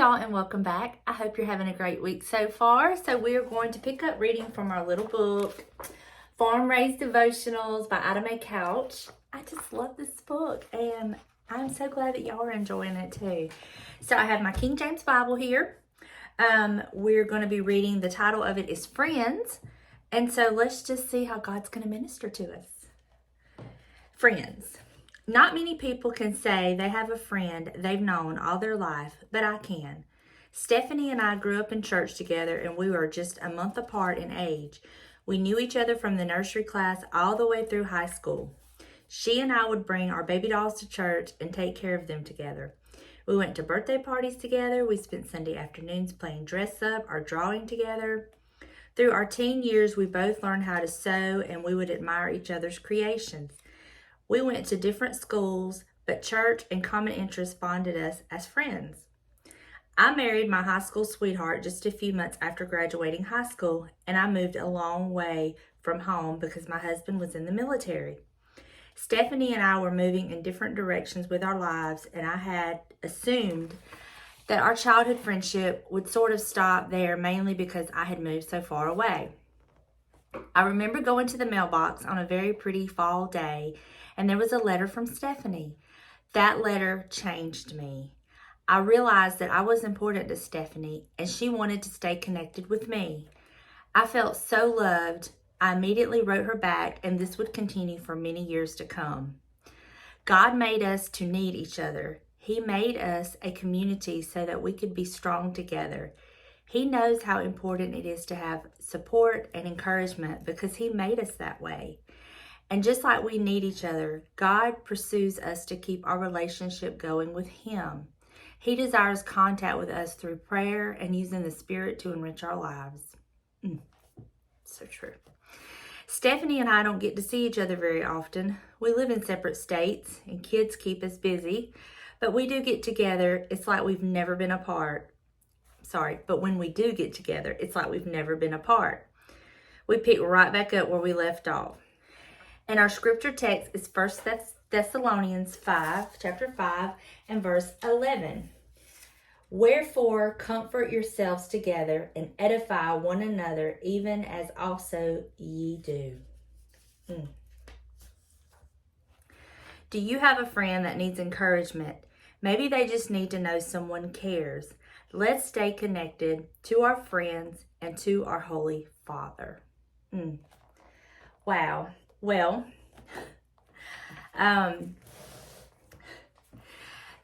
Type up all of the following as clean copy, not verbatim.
y'all, and welcome back. I hope you're having a great week so far. So we are going to pick up reading from our little book, Raised Devotionals by Ida Mae Couch. I just love this book, and I'm so glad that y'all are enjoying it too. So I have my King James Bible here. We're going to be reading, the title of it is Friends. And so let's just see how God's going to minister to us. Friends. Not many people can say they have a friend they've known all their life, but I can. Stephanie and I grew up in church together, and we were just a month apart in age. We knew each other from the nursery class all the way through high school. She and I would bring our baby dolls to church and take care of them together. We went to birthday parties together. We spent Sunday afternoons playing dress up or drawing together. Through our teen years, we both learned how to sew, and we would admire each other's creations. We went to different schools, but church and common interests bonded us as friends. I married my high school sweetheart just a few months after graduating high school, and I moved a long way from home because my husband was in the military. Stephanie and I were moving in different directions with our lives, and I had assumed that our childhood friendship would sort of stop there, mainly because I had moved so far away. I remember going to the mailbox on a very pretty fall day, and there was a letter from Stephanie. That letter changed me. I realized that I was important to Stephanie, and she wanted to stay connected with me. I felt so loved. I immediately wrote her back, and this would continue for many years to come. God made us to need each other. He made us a community so that we could be strong together. He knows how important it is to have support and encouragement because He made us that way. And just like we need each other, God pursues us to keep our relationship going with Him. He desires contact with us through prayer and using the Spirit to enrich our lives. So true. Stephanie and I don't get to see each other very often. We live in separate states and kids keep us busy, but we do get together. It's like we've never been apart. But when we do get together, it's like we've never been apart. We pick right back up where we left off. And our scripture text is 1 Thessalonians 5, chapter 5, and verse 11. Wherefore, comfort yourselves together and edify one another, even as also ye do. Do you have a friend that needs encouragement? Maybe they just need to know someone cares. Let's stay connected to our friends and to our Holy Father. Wow. Well,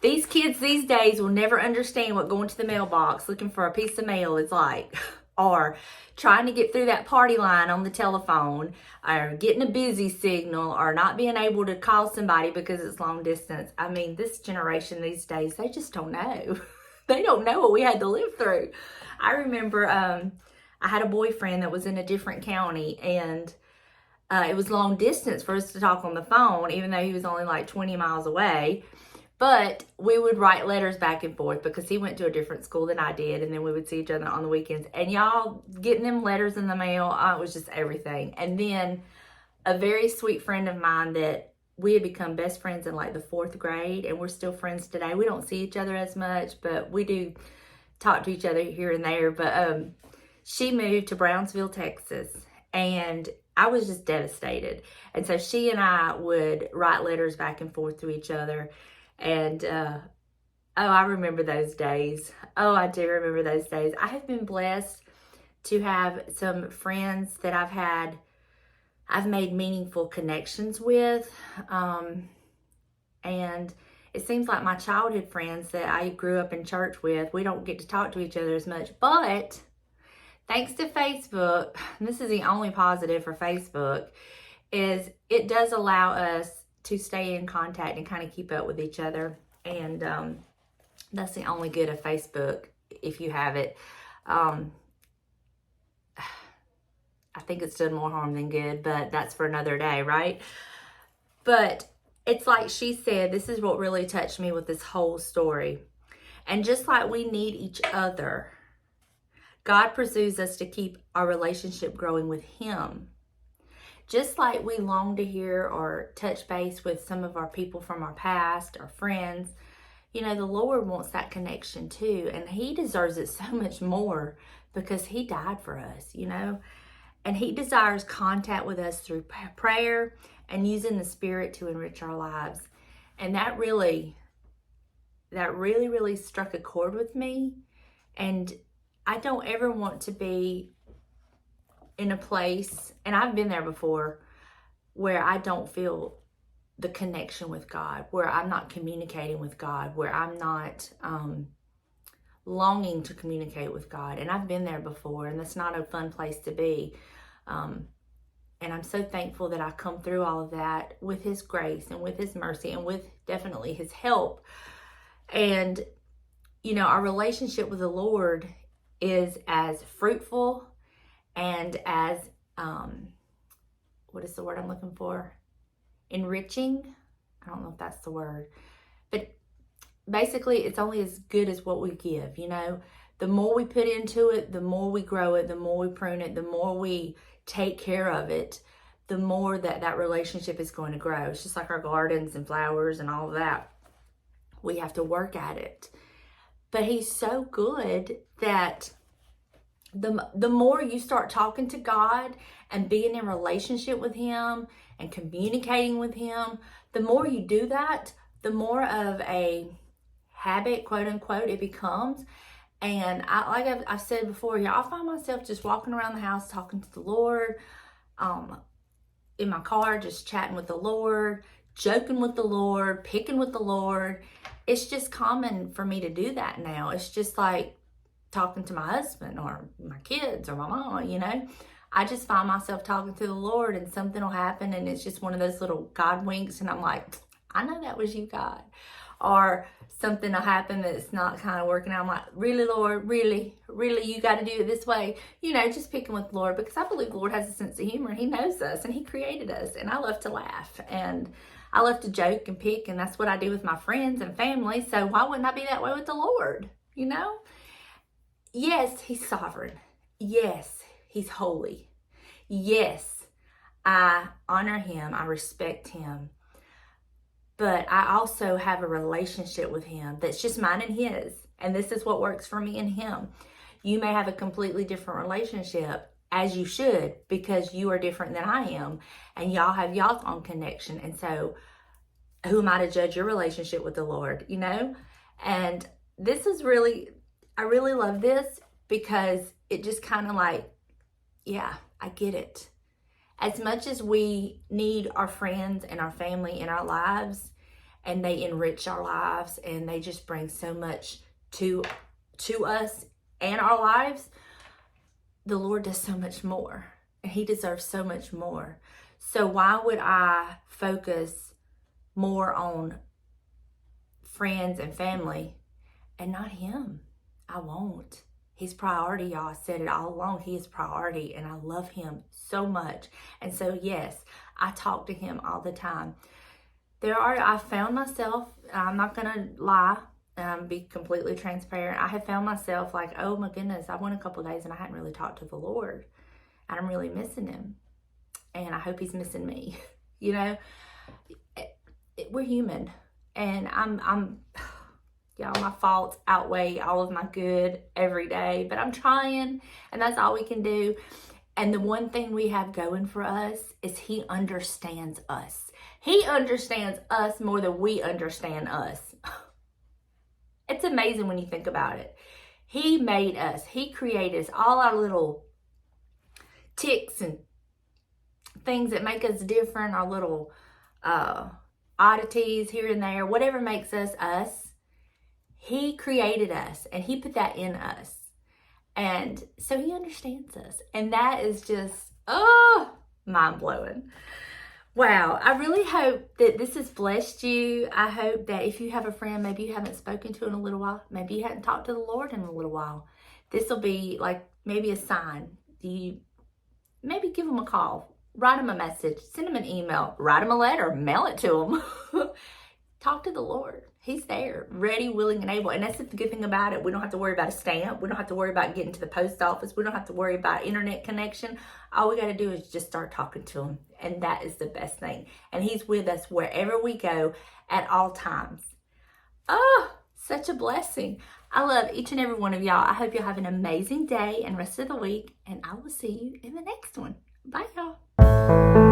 these kids these days will never understand what going to the mailbox looking for a piece of mail is like, or trying to get through that party line on the telephone, or getting a busy signal, or not being able to call somebody because it's long distance. I mean, this generation these days, they just don't know. They don't know what we had to live through. I remember I had a boyfriend that was in a different county, and it was long distance for us to talk on the phone, even though he was only like 20 miles away. But we would write letters back and forth because he went to a different school than I did. And then we would see each other on the weekends. And y'all, getting them letters in the mail, it was just everything. And then a very sweet friend of mine that we had become best friends in like the 4th grade. And we're still friends today. We don't see each other as much, but we do talk to each other here and there. But she moved to Brownsville, Texas. And I was just devastated. And so she and I would write letters back and forth to each other. And, I remember those days. Oh, I do remember those days. I have been blessed to have some friends that I've made meaningful connections with. And it seems like my childhood friends that I grew up in church with, we don't get to talk to each other as much. But thanks to Facebook, and this is the only positive for Facebook, is it does allow us to stay in contact and kind of keep up with each other. And that's the only good of Facebook, if you have it. I think it's done more harm than good, but that's for another day, right? But it's like she said, this is what really touched me with this whole story. And just like we need each other, God pursues us to keep our relationship growing with Him. Just like we long to hear or touch base with some of our people from our past, our friends, You know, the Lord wants that connection too, and He deserves it so much more because He died for us, you know, and He desires contact with us through prayer and using the Spirit to enrich our lives. And that really struck a chord with me. And I don't ever want to be in a place, and I've been there before, where I don't feel the connection with God, where I'm not communicating with God, where I'm not longing to communicate with God. And I've been there before, and that's not a fun place to be. And I'm so thankful that I come through all of that with His grace and with His mercy and with definitely His help. And, you know, our relationship with the Lord is as fruitful and as, what is the word I'm looking for? Enriching. I don't know if that's the word. But basically, it's only as good as what we give, you know. The more we put into it, the more we grow it, the more we prune it, the more we take care of it, the more that relationship is going to grow. It's just like our gardens and flowers and all of that. We have to work at it. But He's so good that the more you start talking to God and being in relationship with Him and communicating with Him, the more you do that, the more of a habit, quote unquote, it becomes. And I've said before, I find myself just walking around the house talking to the Lord, in my car, just chatting with the Lord, joking with the Lord, picking with the Lord. It's just common for me to do that now. It's just like talking to my husband or my kids or my mama, you know. I just find myself talking to the Lord, and something will happen, and it's just one of those little God winks, and I'm like, I know that was you, God. Or something will happen that's not kind of working out. I'm like, really, Lord, really, you got to do it this way. You know, just picking with the Lord, because I believe the Lord has a sense of humor. He knows us, and He created us, and I love to laugh, and I love to joke and pick, and that's what I do with my friends and family. So why wouldn't I be that way with the Lord, you know? Yes, He's sovereign. Yes, He's holy. Yes, I honor Him. I respect Him. But I also have a relationship with Him that's just mine and His. And this is what works for me and Him. You may have a completely different relationship, as you should, because you are different than I am. And y'all have y'all's own connection. And so who am I to judge your relationship with the Lord, you know? And this is really, I really love this, because it just kind of like, yeah, I get it. As much as we need our friends and our family in our lives, and they enrich our lives, and they just bring so much to us and our lives, the Lord does so much more, and He deserves so much more. So why would I focus more on friends and family and not Him? I won't. He's priority, y'all. I said it all along. He is priority, and I love Him so much. And so, yes, I talk to Him all the time. I found myself, I'm not going to lie, be completely transparent. I have found myself like, oh my goodness, I went a couple of days and I hadn't really talked to the Lord. And I'm really missing Him. And I hope He's missing me. You know, we're human. And y'all, my faults outweigh all of my good every day, but I'm trying, and that's all we can do. And the one thing we have going for us is He understands us. He understands us more than we understand us. It's amazing when you think about it. He made us. He created us, all our little ticks and things that make us different, our little oddities here and there, whatever makes us us. He created us, and He put that in us. And so He understands us. And that is just, mind-blowing. Wow. I really hope that this has blessed you. I hope that if you have a friend, maybe you haven't spoken to in a little while, maybe you hadn't talked to the Lord in a little while, this will be like maybe a sign. You maybe give them a call, write them a message, send them an email, write them a letter, mail it to them. Talk to the Lord. He's there, ready, willing, and able. And that's the good thing about it. We don't have to worry about a stamp. We don't have to worry about getting to the post office. We don't have to worry about internet connection. All we got to do is just start talking to Him. And that is the best thing. And He's with us wherever we go at all times. Oh, Such a blessing. I love each and every one of y'all. I hope you'll have an amazing day and rest of the week, and I will see you in the next one. Bye, y'all.